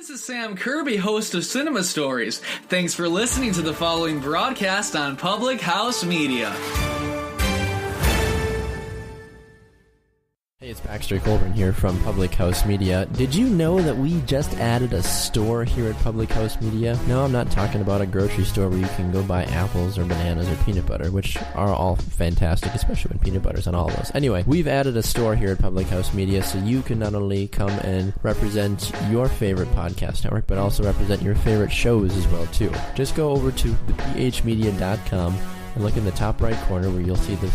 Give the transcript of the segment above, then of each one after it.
This is Sam Kirby, host of Cinema Stories. Thanks for listening to the following broadcast on Public House Media. Hey, it's Baxter Colburn here from Public House Media. Did you know that we just added a store here at Public House Media? No, I'm not talking about a grocery store where you can go buy apples or bananas or peanut butter, which are all fantastic, especially when peanut butter's on all of those. Anyway, we've added a store here at Public House Media so you can not only come and represent your favorite podcast network, but also represent your favorite shows as well, too. Just go over to thepHmedia.com and look in the top right corner where you'll see the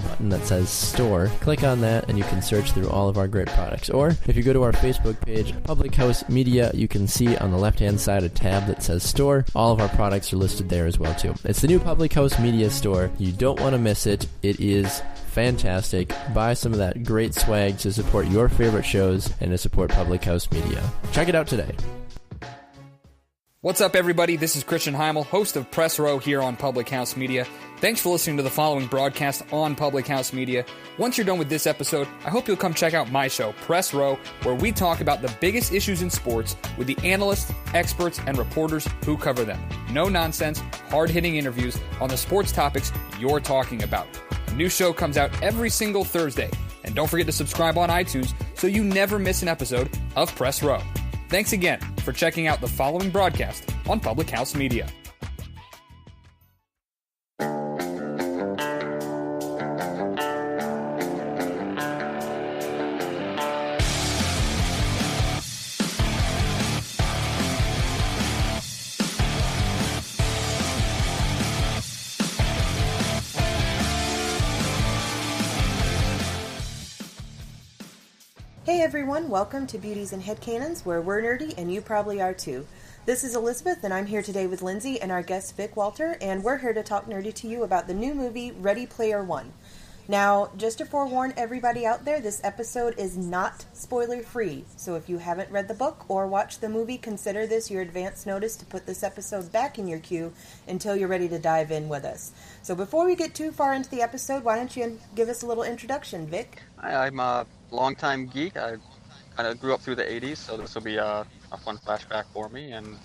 button that says Store. Click on that and you can search through all of our great products. Or if you go to our Facebook page, Public House Media, you can see on the left-hand side a tab that says Store. All of our products are listed there as well, too. It's the new Public House Media store. You don't want to miss it. It is fantastic. Buy some of that great swag to support your favorite shows and to support Public House Media. Check it out today. What's up, everybody? This is Christian Heimel, host of Press Row here on Public House Media. Thanks for listening to the following broadcast on Public House Media. Once you're done with this episode, I hope you'll come check out my show, Press Row, where we talk about the biggest issues in sports with the analysts, experts, and reporters who cover them. No nonsense, hard-hitting interviews on the sports topics you're talking about. A new show comes out every single Thursday. And don't forget to subscribe on iTunes so you never miss an episode of Press Row. Thanks again for checking out the following broadcast on Public House Media. Hey everyone, welcome to Beauties and Headcanons, where we're nerdy and you probably are too. This is Elisabeth and I'm here today with Lindsay and our guest Vic Walter, and we're here to talk nerdy to you about the new movie Ready Player One. Now, just to forewarn everybody out there, this episode is not spoiler free, so if you haven't read the book or watched the movie, consider this your advance notice to put this episode back in your queue until you're ready to dive in with us. So before we get too far into the episode, why don't you give us a little introduction, Vic? Hi, I'm a longtime geek. I kind of grew up through the 80s, so this will be a fun flashback for me. And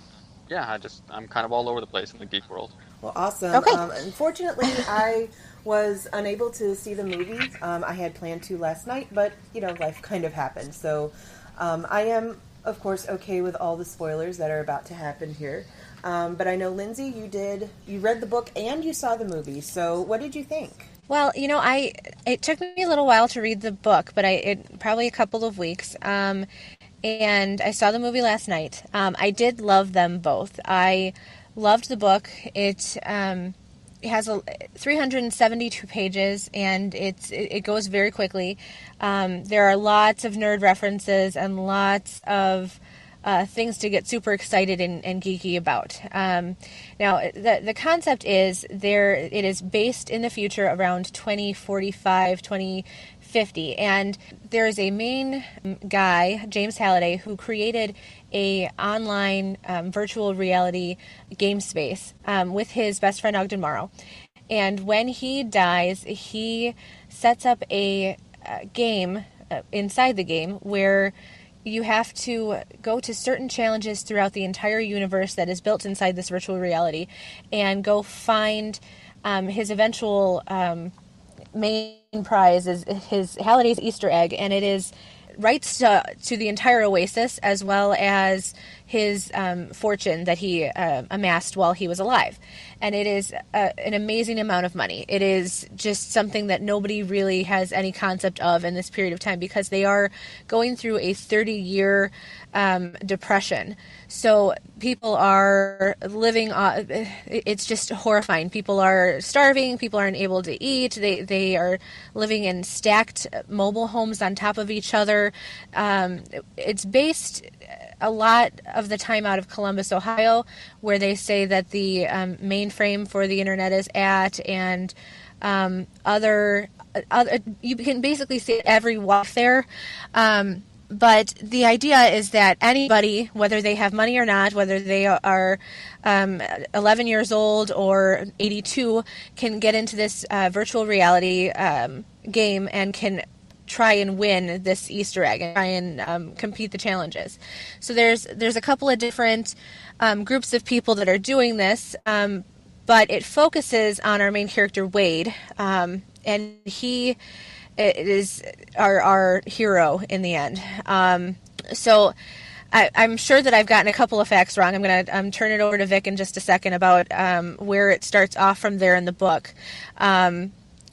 yeah, I'm kind of all over the place in the geek world. Well, awesome. Okay. Unfortunately, I was unable to see the movie. I had planned to last night, but, life kind of happened. So I am, of course, okay with all the spoilers that are about to happen here. But I know, Lindsay, you read the book and you saw the movie. So what did you think? Well, it took me a little while to read the book, but probably a couple of weeks. And I saw the movie last night. I did love them both. I loved the book. It has 372 pages, and it goes very quickly. There are lots of nerd references and lots of things to get super excited and geeky about. Now, the concept is it is based in the future around 2045, 2050, and there is a main guy, James Halliday, who created a online virtual reality game space with his best friend Ogden Morrow. And when he dies, he sets up a game inside the game where you have to go to certain challenges throughout the entire universe that is built inside this virtual reality and go find his eventual main prize is his Halliday's Easter egg, and it is rights to the entire Oasis as well as his fortune that he amassed while he was alive. And it is an amazing amount of money. It is just something that nobody really has any concept of in this period of time because they are going through a 30-year depression. So people are living, it's just horrifying. People are starving, people aren't able to eat, they are living in stacked mobile homes on top of each other. It's based a lot of the time out of Columbus, Ohio, where they say that the mainframe for the internet is at, and other you can basically see every walk there. But the idea is that anybody, whether they have money or not, whether they are 11 years old or 82, can get into this virtual reality game and can try and win this Easter egg and try and compete the challenges. So there's a couple of different groups of people that are doing this, but it focuses on our main character Wade, and he is our hero in the end. So I'm sure that I've gotten a couple of facts wrong. I'm going to turn it over to Vic in just a second about where it starts off from there in the book.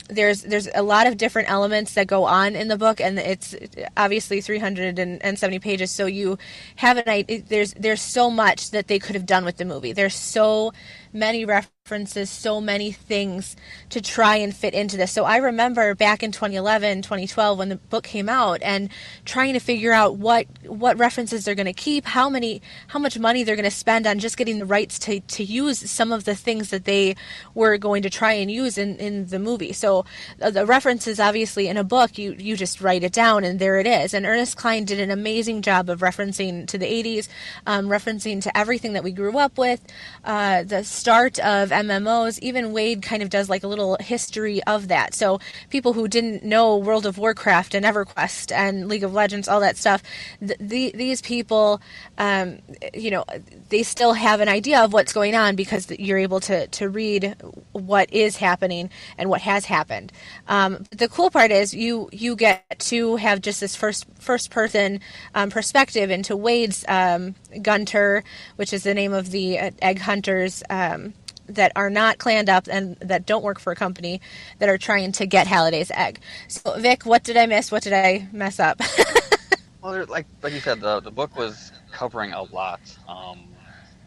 There's a lot of different elements that go on in the book, and it's obviously 370 pages. So you have an idea. There's so much that they could have done with the movie. There's so many references, so many things to try and fit into this. So I remember back in 2011, 2012, when the book came out, and trying to figure out what references they're going to keep, how much money they're going to spend on just getting the rights to use some of the things that they were going to try and use in the movie. So the references, obviously, in a book, you just write it down, and there it is. And Ernest Cline did an amazing job of referencing to the 80s, referencing to everything that we grew up with, the start of MMOs. Even Wade kind of does like a little history of that. So people who didn't know World of Warcraft and EverQuest and League of Legends, all that stuff, these people, they still have an idea of what's going on because you're able to read what is happening and what has happened. The cool part is you get to have just this first person perspective into Wade's Gunter, which is the name of the egg hunters that are not claned up and that don't work for a company that are trying to get Halliday's egg. So, Vic, what did I miss? What did I mess up? Well, like you said, the book was covering a lot.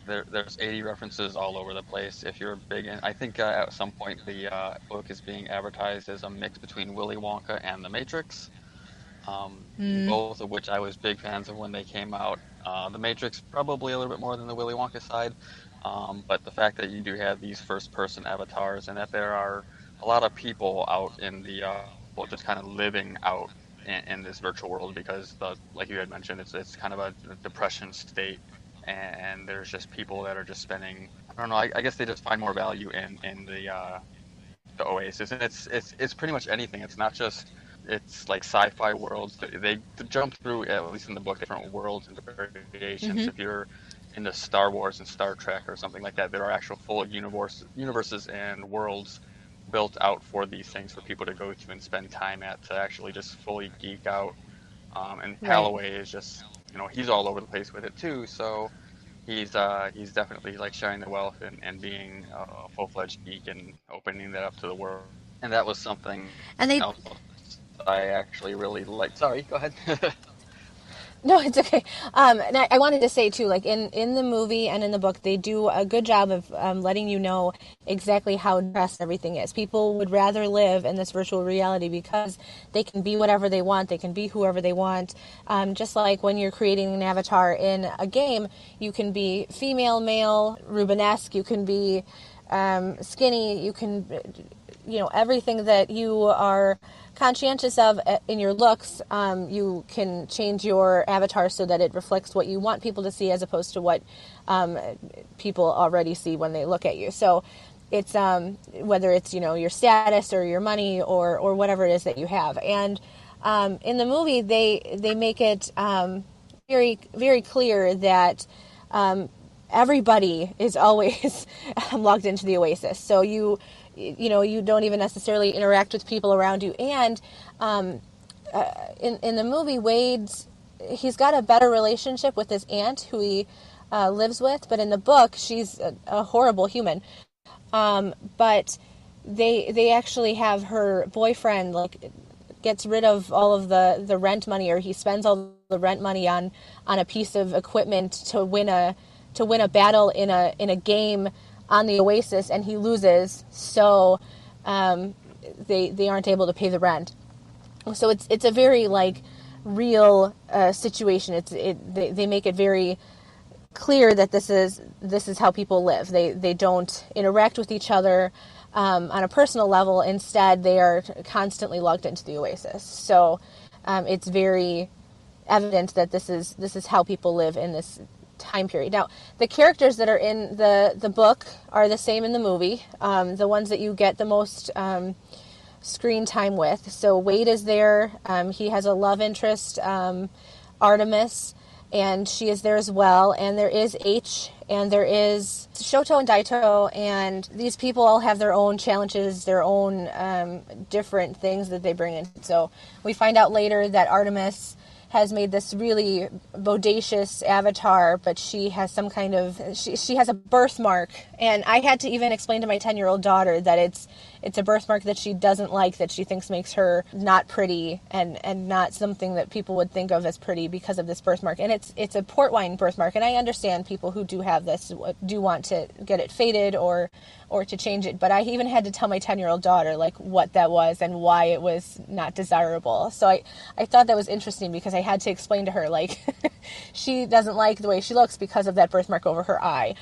There's 80 references all over the place. If you're big in, I think at some point the book is being advertised as a mix between Willy Wonka and The Matrix, both of which I was big fans of when they came out. The Matrix probably a little bit more than the Willy Wonka side, but the fact that you do have these first-person avatars and that there are a lot of people out in the just kind of living out in this virtual world, because like you had mentioned, it's kind of a depression state. And there's just people that are just spending, I don't know, I guess they just find more value in the Oasis. And it's pretty much anything. It's not just, it's like sci-fi worlds. They jump through, at least in the book, different worlds and variations. If you're into Star Wars and Star Trek or something like that, there are actual full universes and worlds built out for these things for people to go to and spend time at, to actually just fully geek out. And Calloway is just, he's all over the place with it too. So he's definitely like sharing the wealth and being a full-fledged geek and opening that up to the world. And that was something I actually really liked. Sorry, go ahead. No, it's okay. And I wanted to say too, like in the movie and in the book, they do a good job of letting you know exactly how depressed everything is. People would rather live in this virtual reality because they can be whatever they want. They can be whoever they want. Just like when you're creating an avatar in a game, you can be female, male, Rubenesque. You can be skinny. You can, everything that you are conscientious of in your looks, you can change your avatar so that it reflects what you want people to see as opposed to what people already see when they look at you. So it's whether it's your status or your money or whatever it is that you have. And in the movie they make it very, very clear that everybody is always logged into the Oasis. So you don't even necessarily interact with people around you. And in the movie, he's got a better relationship with his aunt who he lives with, but in the book, she's a horrible human. But they actually have her boyfriend gets rid of all of the rent money, or he spends all the rent money on a piece of equipment to win a battle in a game on the Oasis, and he loses, so they aren't able to pay the rent. So it's a very real situation. They make it very clear that this is how people live. They don't interact with each other on a personal level. Instead, they are constantly logged into the Oasis. So it's very evident that this is how people live in this time period. Now, the characters that are in the book are the same in the movie. The ones that you get the most screen time with. So Wade is there. He has a love interest, Artemis, and she is there as well. And there is H, and there is Shoto and Daito, and these people all have their own challenges, their own different things that they bring in. So we find out later that Artemis has made this really bodacious avatar, but she has some kind of, she has a birthmark. And I had to even explain to my 10-year-old daughter that it's a birthmark that she doesn't like, that she thinks makes her not pretty and not something that people would think of as pretty because of this birthmark. And it's a port wine birthmark. And I understand people who do have this do want to get it faded or to change it. But I even had to tell my 10-year-old daughter like what that was and why it was not desirable. So I thought that was interesting because I had to explain to her like she doesn't like the way she looks because of that birthmark over her eye.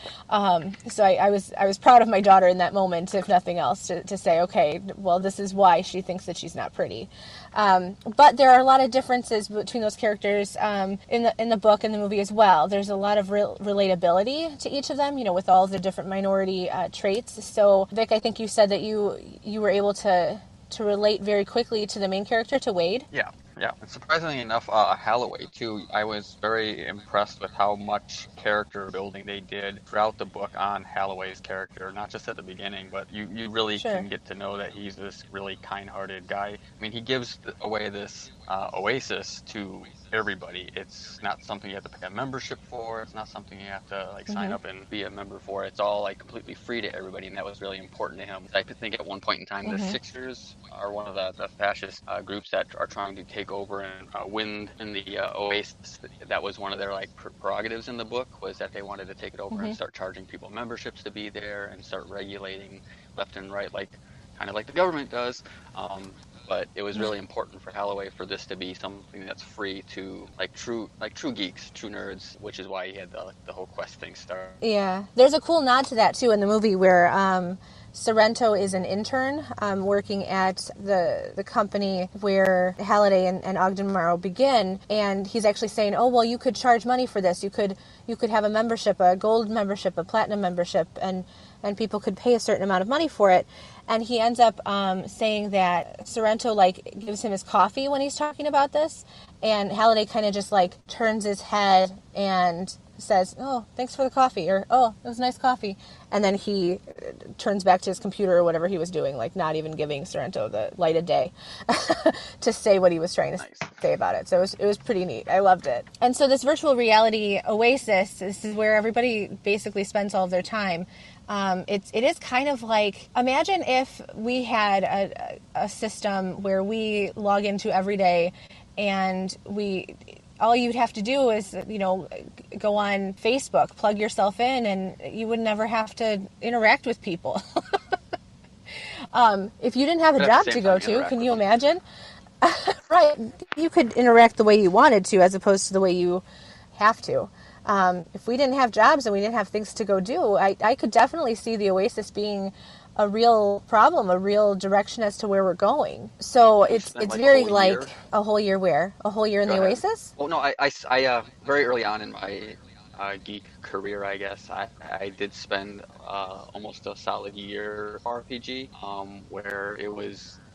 So I was proud of my daughter in that moment, if nothing else, to say, okay, well, this is why she thinks that she's not pretty. But there are a lot of differences between those characters in the book and the movie as well. There's a lot of relatability to each of them, with all the different minority traits. So, Vic, I think you said that you were able to relate very quickly to the main character, to Wade. Yeah. And surprisingly enough, Halloway, too, I was very impressed with how much character building they did throughout the book on Halloway's character, not just at the beginning, but you really can get to know that he's this really kind-hearted guy. I mean, he gives away this Oasis to everybody. It's not something you have to pay a membership for. It's not something you have to sign up and be a member for. It's all completely free to everybody, and that was really important to him. I think at one point in time, the Sixers are one of the fascist groups that are trying to take over and win in the Oasis. That was one of their prerogatives in the book, was that they wanted to take it over and start charging people memberships to be there and start regulating left and right, kind of like the government does. But it was really important for Halloway for this to be something that's free to true geeks, true nerds, which is why he had the whole quest thing start. Yeah, there's a cool nod to that too in the movie where Sorrento is an intern working at the company where Halliday and Ogden Morrow begin, and he's actually saying, oh, well, you could charge money for this. You could have a membership, a gold membership, a platinum membership, and people could pay a certain amount of money for it. And he ends up saying that Sorrento gives him his coffee when he's talking about this, and Halliday kind of just turns his head and says, oh, thanks for the coffee, or oh, it was nice coffee, and then he turns back to his computer or whatever he was doing, not even giving Sorrento the light of day to say what he was trying to say about it. So it was pretty neat. I loved it. And so this virtual reality Oasis, this is where everybody basically spends all of their time. It is kind of imagine if we had a system where we log into every day and all you'd have to do is, go on Facebook, plug yourself in, and you would never have to interact with people. If you didn't have a job to go to, can you imagine? Right. You could interact the way you wanted to as opposed to the way you have to. If we didn't have jobs and we didn't have things to go do, I could definitely see the Oasis being a real problem, a real direction as to where we're going. So it's very a whole year where? A whole year in the Oasis? Well, no, I very early on in my geek career, I guess, I did spend almost a solid year RPG, where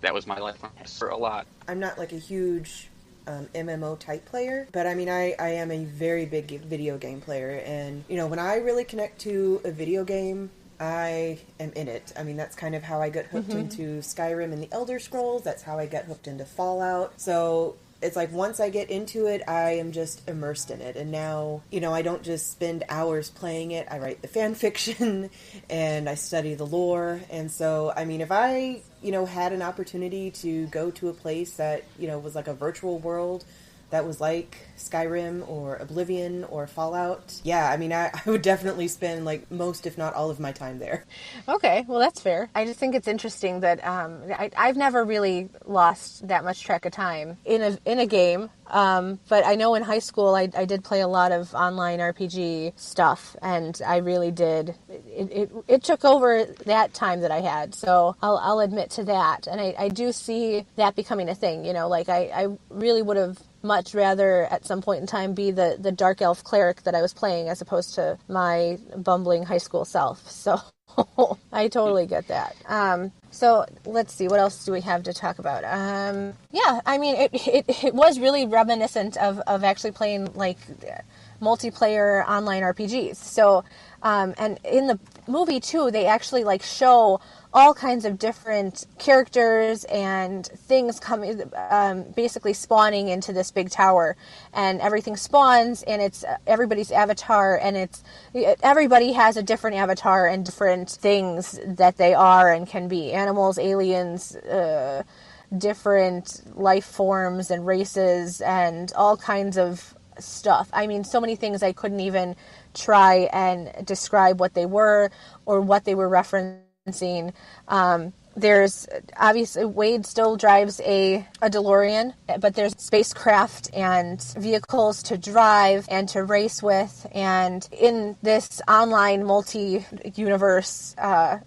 that was my life for a lot. I'm not a huge MMO type player, but I mean I am a very big video game player, and when I really connect to a video game, I am in it. I mean, that's kind of how I got hooked into Skyrim and the Elder Scrolls. That's how I got hooked into Fallout. So it's once I get into it, I am just immersed in it. And now, I don't just spend hours playing it. I write the fan fiction and I study the lore. And so, I mean, if I, had an opportunity to go to a place that, was like a virtual world that was like Skyrim or Oblivion or Fallout, yeah, I mean, I would definitely spend most, if not all of my time there. Okay, well, that's fair. I just think it's interesting that I've never really lost that much track of time in a game, but I know in high school I did play a lot of online RPG stuff, and I really did. It took over that time that I had, so I'll admit to that, and I do see that becoming a thing. I really would have much rather at some point in time be the dark elf cleric that I was playing as opposed to my bumbling high school self. So I totally get that. So let's see, what else do we have to talk about? Yeah, I mean, it was really reminiscent of actually playing like multiplayer online RPGs. So, and in the movie too, they actually like show all kinds of different characters and things coming, basically spawning into this big tower, and everything spawns, and it's everybody's avatar, and everybody has a different avatar and different things that they are and can be: animals, aliens, different life forms and races, and all kinds of stuff. I mean, so many things I couldn't even try and describe what they were or what they were referencing. There's obviously Wade still drives a DeLorean, but there's spacecraft and vehicles to drive and to race with. And in this online multi-universe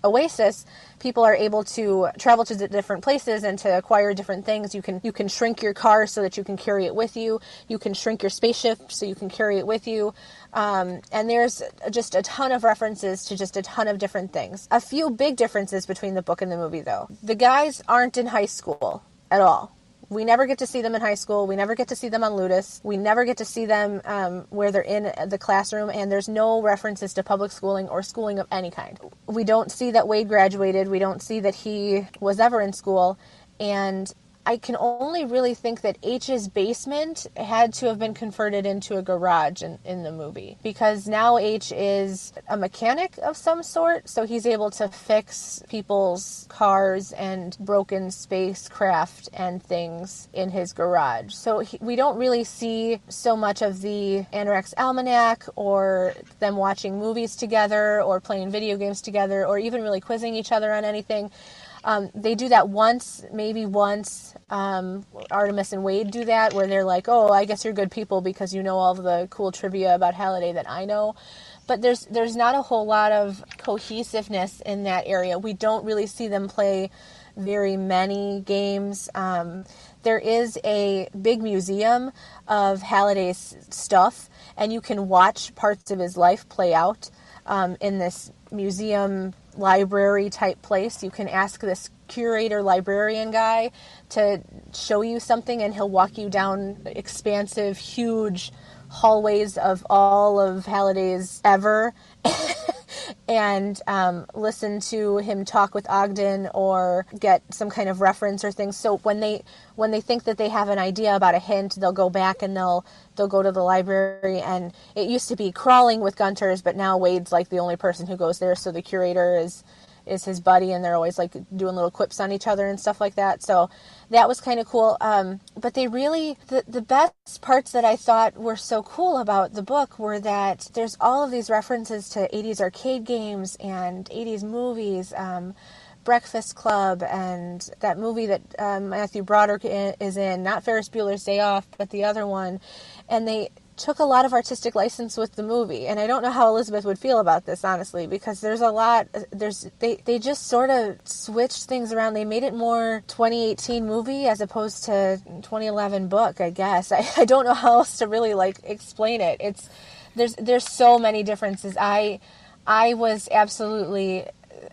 Oasis, people are able to travel to different places and to acquire different things. You can shrink your car so that you can carry it with you. You can shrink your spaceship so you can carry it with you. And there's just a ton of references to just a ton of different things. A few big differences between the book and the movie, though. The guys aren't in high school at all. We never get to see them in high school. We never get to see them on Ludus. We never get to see them where they're in the classroom, and there's no references to public schooling or schooling of any kind. We don't see that Wade graduated. We don't see that he was ever in school, and I can only really think that H's basement had to have been converted into a garage in the movie, because now H is a mechanic of some sort, so he's able to fix people's cars and broken spacecraft and things in his garage. So we don't really see so much of the Anorex Almanac or them watching movies together or playing video games together or even really quizzing each other on anything. They do that maybe once. Artemis and Wade do that, where they're like, oh, I guess you're good people because you know all of the cool trivia about Halliday that I know. But there's not a whole lot of cohesiveness in that area. We don't really see them play very many games. There is a big museum of Halliday's stuff, and you can watch parts of his life play out in this museum library type place. You can ask this curator librarian guy to show you something, and he'll walk you down expansive, huge hallways of all of Halliday's ever and listen to him talk with Ogden or get some kind of reference or things. So when they think that they have an idea about a hint, they'll go back and they'll go to the library. And it used to be crawling with Gunter's, but now Wade's like the only person who goes there. So the curator is his buddy, and they're always like doing little quips on each other and stuff like that. So that was kind of cool. But they really, the best parts that I thought were so cool about the book were that there's all of these references to 80s arcade games and 80s movies, Breakfast Club, and that movie that Matthew Broderick is in, not Ferris Bueller's Day Off, but the other one. And they took a lot of artistic license with the movie, and I don't know how Elisabeth would feel about this, honestly, because they just sort of switched things around. They made it more 2018 movie as opposed to 2011 book, I guess. I don't know how else to really like explain it. There's so many differences. I was absolutely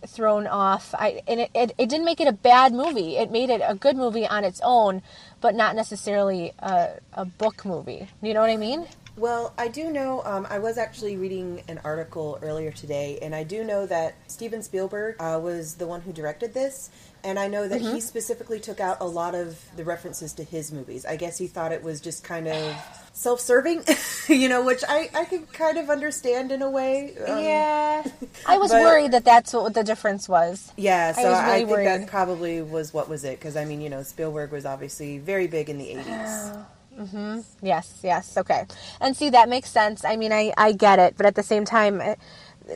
thrown off. It didn't make it a bad movie. It made it a good movie on its own, but not necessarily a book movie. You know what I mean? Well, I do know, I was actually reading an article earlier today, and I do know that Steven Spielberg was the one who directed this, and I know that he specifically took out a lot of the references to his movies. I guess he thought it was just kind of self-serving, which I could kind of understand in a way. Yeah. I was worried that's what the difference was. Yeah, so I think worried. that probably was what was it, because, I mean, Spielberg was obviously very big in the 80s. Mm-hmm. Yes, okay. And see, that makes sense. I mean, I get it, but at the same time,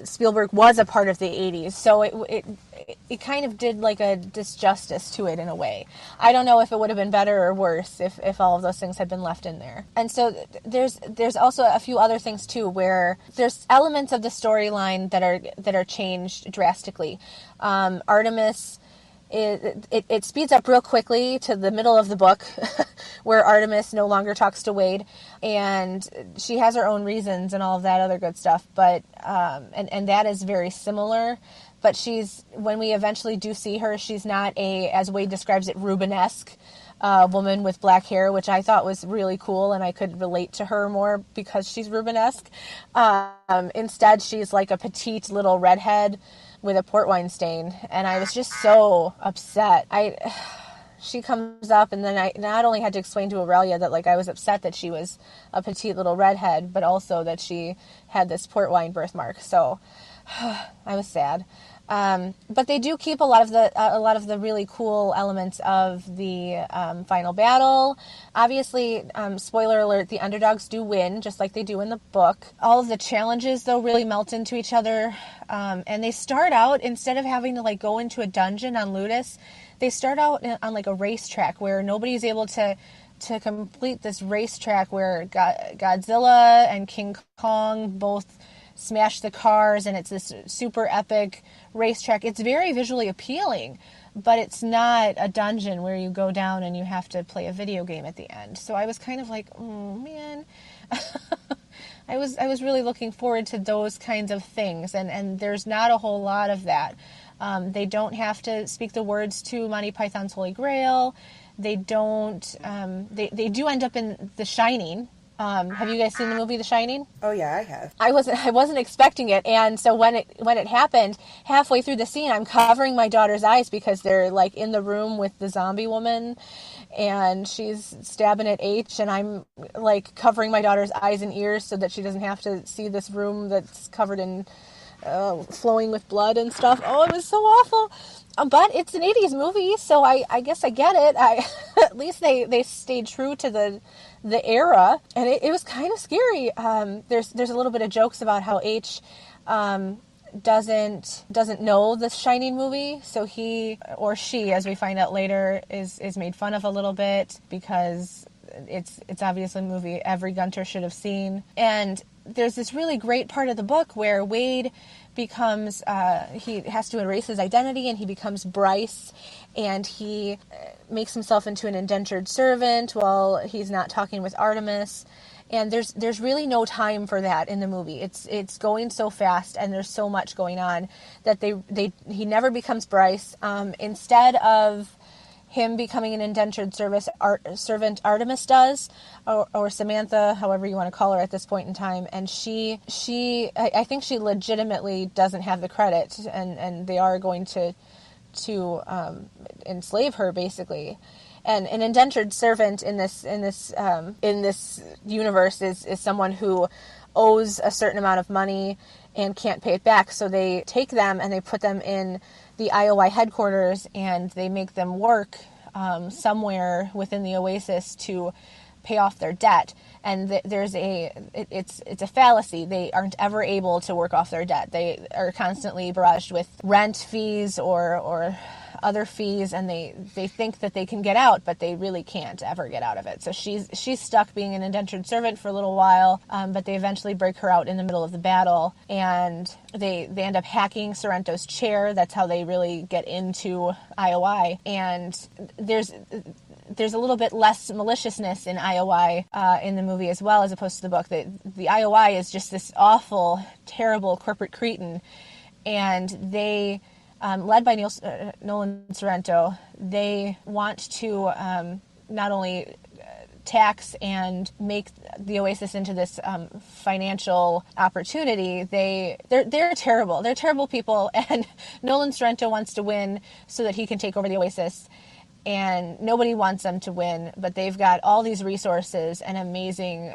Spielberg was a part of the 80s, so it kind of did like a disjustice to it in a way. I don't know if it would have been better or worse if all of those things had been left in there. And so there's also a few other things too, where there's elements of the storyline that are changed drastically. Artemis it speeds up real quickly to the middle of the book where Artemis no longer talks to Wade, and she has her own reasons and all of that other good stuff, but and that is very similar. But when we eventually do see her, she's not as Wade describes it, Rubenesque woman with black hair, which I thought was really cool, and I could relate to her more because she's Rubenesque. Instead, she's like a petite little redhead with a port wine stain, and I was just so upset. She comes up, and then I not only had to explain to Aurelia that like I was upset that she was a petite little redhead, but also that she had this port wine birthmark. So I was sad. But they do keep a lot of the really cool elements of the final battle. Obviously, spoiler alert, the underdogs do win, just like they do in the book. All of the challenges, though, really melt into each other. And they start out, instead of having to like go into a dungeon on Ludus, they start out on like a racetrack where nobody's able to complete this racetrack where Godzilla and King Kong both smash the cars, and it's this super epic racetrack. It's very visually appealing, but it's not a dungeon where you go down and you have to play a video game at the end. So I was kind of like, oh man. I was really looking forward to those kinds of things, and there's not a whole lot of that. They don't have to speak the words to Monty Python's Holy Grail. They don't. They do end up in The Shining. Have you guys seen the movie The Shining? Oh yeah, I have. I wasn't expecting it, and so when it happened, halfway through the scene, I'm covering my daughter's eyes because they're like in the room with the zombie woman, and she's stabbing at H, and I'm like covering my daughter's eyes and ears so that she doesn't have to see this room that's covered in flowing with blood and stuff. Oh, it was so awful. But it's an 80s movie, so I guess I get it. At least they stayed true to the era, and it was kind of scary. There's a little bit of jokes about how H doesn't know the Shining movie, so he or she, as we find out later, is made fun of a little bit because it's obviously a movie every Gunter should have seen. And there's this really great part of the book where Wade becomes he has to erase his identity, and he becomes Bryce, and he makes himself into an indentured servant while he's not talking with Artemis. And there's really no time for that in the movie. It's going so fast, and there's so much going on that he never becomes Bryce. Instead of him becoming an indentured servant, Artemis does, or Samantha, however you want to call her at this point in time. And I think she legitimately doesn't have the credit, and they are going to enslave her basically. And an indentured servant in this universe is someone who owes a certain amount of money and can't pay it back. So they take them and they put them in the IOI headquarters, and they make them work somewhere within the Oasis to pay off their debt. And it's a fallacy. They aren't ever able to work off their debt. They are constantly barraged with rent fees or other fees, and they think that they can get out, but they really can't ever get out of it. So she's stuck being an indentured servant for a little while, but they eventually break her out in the middle of the battle, and they end up hacking Sorrento's chair. That's how they really get into IOI. And there's a little bit less maliciousness in IOI in the movie as well, as opposed to the book. The IOI is just this awful, terrible corporate cretin, and they, led by Nolan Sorrento, they want to not only tax and make the Oasis into this financial opportunity. They're terrible. They're terrible people, and Nolan Sorrento wants to win so that he can take over the Oasis. And nobody wants them to win, but they've got all these resources and amazing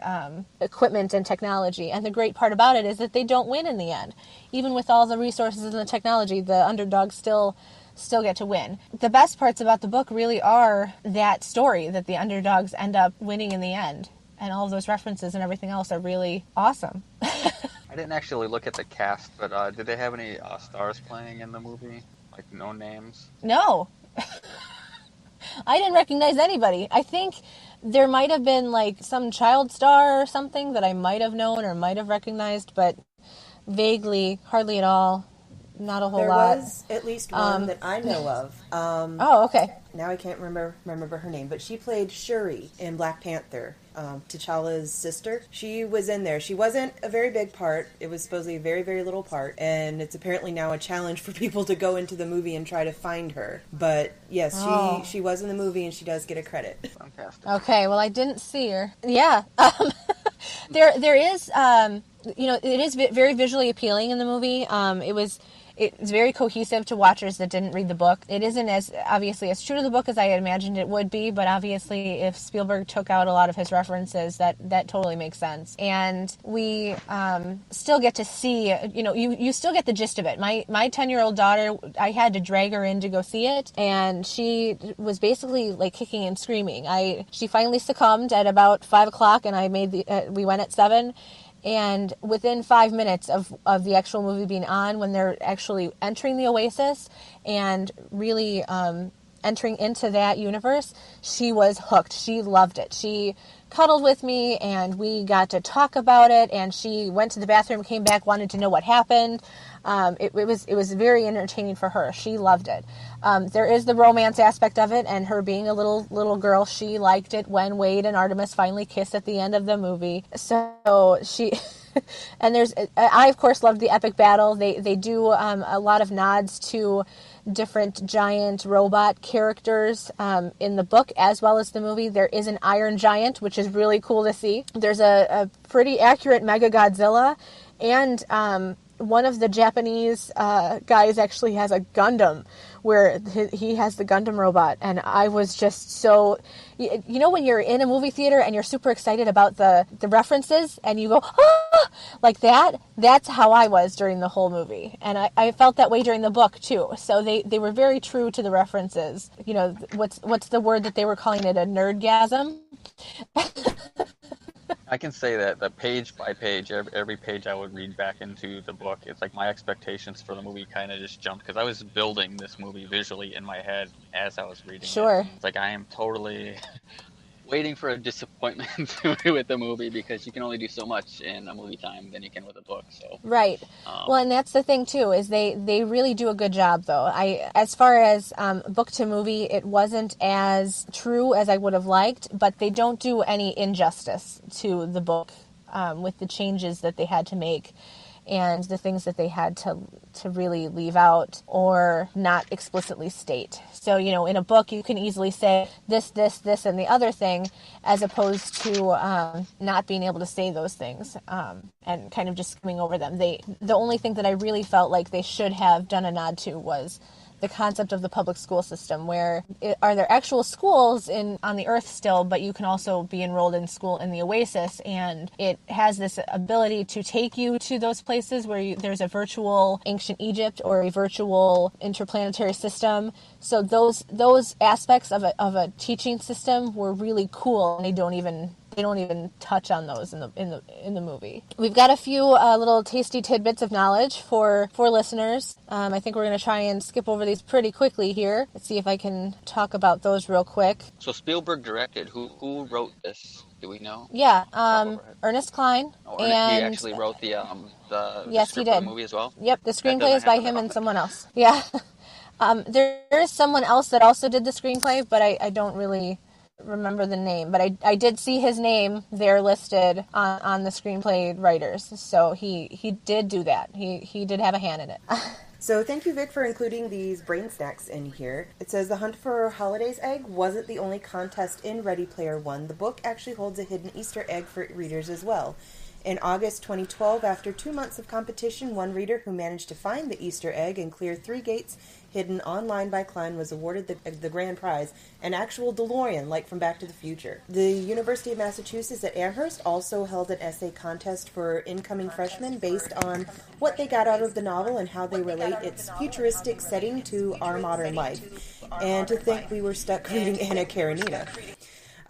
equipment and technology. And the great part about it is that they don't win in the end. Even with all the resources and the technology, the underdogs still get to win. The best parts about the book really are that story, that the underdogs end up winning in the end. And all of those references and everything else are really awesome. I didn't actually look at the cast, but did they have any stars playing in the movie? Like, no names? No. I didn't recognize anybody. I think there might have been like some child star or something that I might have known or might have recognized, but vaguely, hardly at all. not a whole There lot. was at least one that I know of. Oh, okay. Now I can't remember her name, but she played Shuri in Black Panther, T'Challa's sister. She was in there. She wasn't a very big part. It was supposedly a very, very little part, and it's apparently now a challenge for people to go into the movie and try to find her. But yes, she was in the movie, and she does get a credit. Fantastic. Okay, well, I didn't see her. Yeah. There is, it is very visually appealing in the movie. It's very cohesive to watchers that didn't read the book. It isn't as obviously as true to the book as I had imagined it would be, but obviously if Spielberg took out a lot of his references, that totally makes sense. And we still get to see, you still get the gist of it. My 10-year-old daughter, I had to drag her in to go see it, and she was basically like kicking and screaming. She finally succumbed at about 5 o'clock, and we went at 7. And within 5 minutes of the actual movie being on, when they're actually entering the Oasis and really entering into that universe, she was hooked. She loved it. She cuddled with me, and we got to talk about it, and she went to the bathroom, came back, wanted to know what happened. It was very entertaining for her. She loved it. There is the romance aspect of it, and her being a little girl, she liked it when Wade and Artemis finally kissed at the end of the movie. So she, and I of course loved the epic battle. They do a lot of nods to different giant robot characters in the book as well as the movie. There is an Iron Giant, which is really cool to see. There's a pretty accurate Mega Godzilla, and one of the Japanese guys actually has a Gundam, where he has the Gundam robot, and I was just so, when you're in a movie theater and you're super excited about the references, and you go, ah! Like that's how I was during the whole movie, and I felt that way during the book too. So they were very true to the references. What's the word that they were calling it, a nerdgasm? I can say that page by page, every page I would read back into the book, it's like my expectations for the movie kind of just jumped, because I was building this movie visually in my head as I was reading Sure. it. It's like I am totally waiting for a disappointment with the movie, because you can only do so much in a movie time than you can with a book. So right. Well, and that's the thing too, is they really do a good job though. As far as book to movie, it wasn't as true as I would have liked, but they don't do any injustice to the book with the changes that they had to make and the things that they had to really leave out or not explicitly state. So, in a book, you can easily say this, and the other thing, as opposed to not being able to say those things and kind of just skimming over them. The only thing that I really felt like they should have done a nod to was the concept of the public school system, where are there actual schools on the Earth still, but you can also be enrolled in school in the Oasis, and it has this ability to take you to those places where there's a virtual ancient Egypt or a virtual interplanetary system. So those aspects of a teaching system were really cool, and they don't even touch on those in the movie. We've got a few little tasty tidbits of knowledge for listeners. I think we're going to try and skip over these pretty quickly here. Let's see if I can talk about those real quick. So Spielberg directed. Who wrote this? Do we know? Yeah, Ernest Cline. He actually wrote the yes, script he did. of the movie as well? Yep, the screenplay is by him and someone else. Yeah. There is someone else that also did the screenplay, but I don't really remember the name, but I did see his name there listed on the screenplay writers, so he did do that. He did have a hand in it. So thank you, Vic, for including these brain snacks in here. It says the hunt for Holiday's egg wasn't the only contest in Ready Player One. The book actually holds a hidden Easter egg for readers as well. In August 2012, after 2 months of competition, one reader who managed to find the Easter egg and clear 3 gates hidden online by Cline was awarded the grand prize, an actual DeLorean, like from Back to the Future. The University of Massachusetts at Amherst also held an essay contest for incoming freshmen based on what they got out of the novel and how they relate its futuristic setting to our modern life. And to think we were stuck reading Anna Karenina.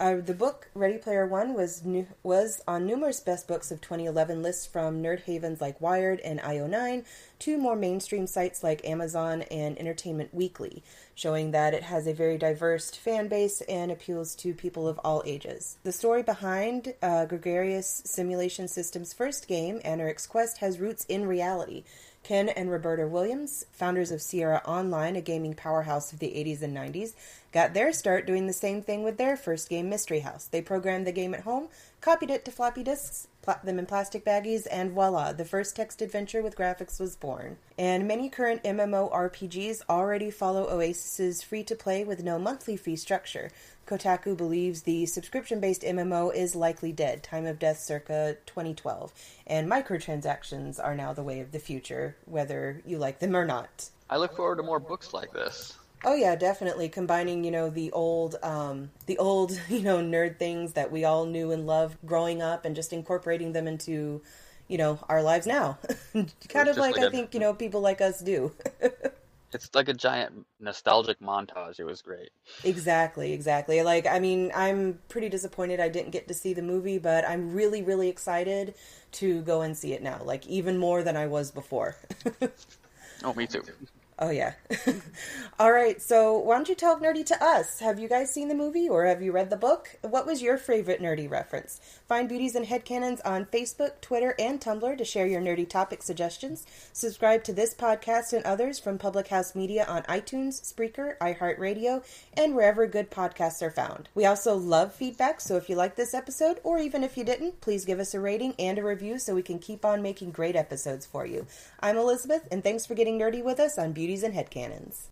The book Ready Player One was on numerous best books of 2011 lists, from nerd havens like Wired and IO9 to more mainstream sites like Amazon and Entertainment Weekly, showing that it has a very diverse fan base and appeals to people of all ages. The story behind Gregarious Simulation Systems' first game, Anarch's Quest, has roots in reality. Ken and Roberta Williams, founders of Sierra Online, a gaming powerhouse of the 80s and 90s, got their start doing the same thing with their first game, Mystery House. They programmed the game at home, copied it to floppy disks, plopped them in plastic baggies, and voila, the first text adventure with graphics was born. And many current MMORPGs already follow Oasis's free-to-play with no monthly fee structure. Kotaku believes the subscription-based MMO is likely dead, time of death circa 2012, and microtransactions are now the way of the future, whether you like them or not. I look forward to more books like this. Oh yeah, definitely combining, the old, nerd things that we all knew and loved growing up, and just incorporating them into, our lives now. Kind of like I think, people like us do. It's like a giant nostalgic montage. It was great. Exactly. I'm pretty disappointed I didn't get to see the movie, but I'm really, really excited to go and see it now, even more than I was before. Oh, me too. Oh, yeah. All right, so why don't you talk nerdy to us? Have you guys seen the movie, or have you read the book? What was your favorite nerdy reference? Find Beauties and Headcanons on Facebook, Twitter, and Tumblr to share your nerdy topic suggestions. Subscribe to this podcast and others from Public House Media on iTunes, Spreaker, iHeartRadio, and wherever good podcasts are found. We also love feedback, so if you like this episode, or even if you didn't, please give us a rating and a review so we can keep on making great episodes for you. I'm Elisabeth, and thanks for getting nerdy with us on Beauties and Headcanons.